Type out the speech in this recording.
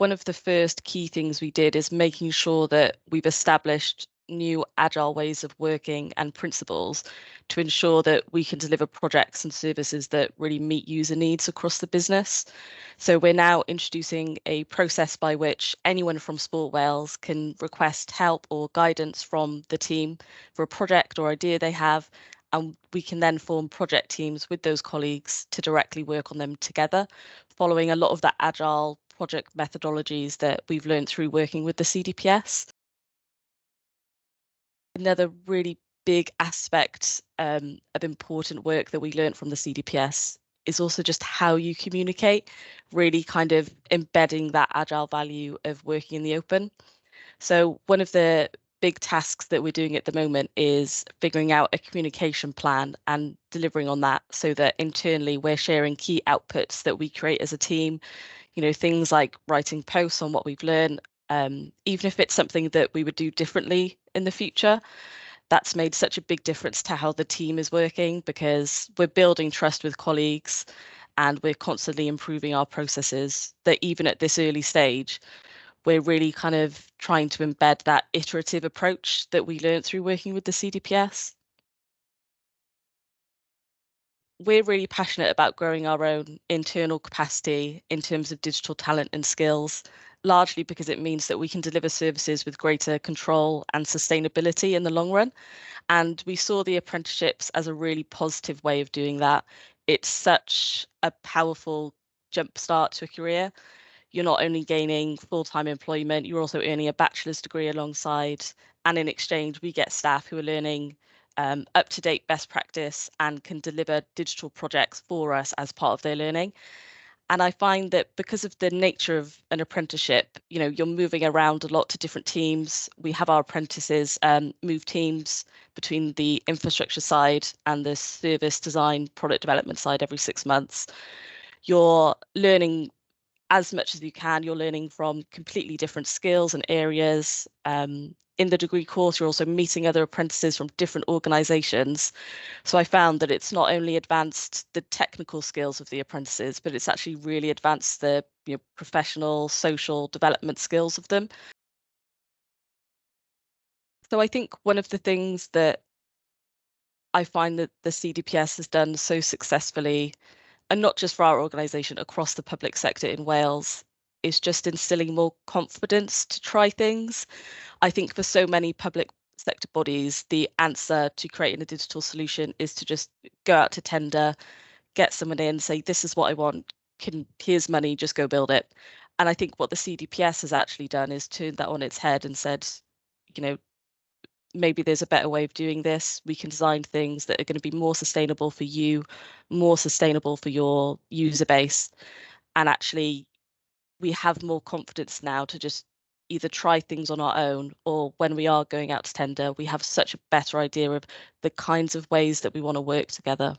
one of the first key things we did is making sure that we've established new agile ways of working and principles to ensure that we can deliver projects and services that really meet user needs across the business. So we're now introducing a process by which anyone from Sport Wales can request help or guidance from the team for a project or idea they have, and we can then form project teams with those colleagues to directly work on them together, following a lot of that agile project methodologies that we've learned through working with the CDPS. Another really big aspect of important work that we learned from the CDPS is also just how you communicate, really kind of embedding that agile value of working in the open. So one of the big tasks that we're doing at the moment is figuring out a communication plan and delivering on that so that internally we're sharing key outputs that we create as a team, things like writing posts on what we've learned, even if it's something that we would do differently in the future. That's made such a big difference to how the team is working because we're building trust with colleagues and we're constantly improving our processes, that even at this early stage, we're really kind of trying to embed that iterative approach that we learned through working with the CDPS. We're really passionate about growing our own internal capacity in terms of digital talent and skills, largely because it means that we can deliver services with greater control and sustainability in the long run. And we saw the apprenticeships as a really positive way of doing that. It's such a powerful jump start to a career. You're not only gaining full-time employment, you're also earning a bachelor's degree alongside. And in exchange, we get staff who are learning up-to-date best practice and can deliver digital projects for us as part of their learning. And I find that because of the nature of an apprenticeship, you're moving around a lot to different teams. We have our apprentices move teams between the infrastructure side and the service design product development side every 6 months. You're learning as much as you can. You're learning from completely different skills and areas. In the degree course, you're also meeting other apprentices from different organisations. So I found that it's not only advanced the technical skills of the apprentices, but it's actually really advanced the professional, social development skills of them. So I think one of the things that I find that the CDPS has done so successfully, and not just for our organisation, across the public sector in Wales, is just instilling more confidence to try things. I think for so many public sector bodies, the answer to creating a digital solution is to just go out to tender, get someone in, say, this is what I want, here's money, just go build it. And I think what the CDPS has actually done is turned that on its head and said, maybe there's a better way of doing this. We can design things that are going to be more sustainable for you, more sustainable for your user base. And actually, we have more confidence now to just either try things on our own, or when we are going out to tender, we have such a better idea of the kinds of ways that we want to work together.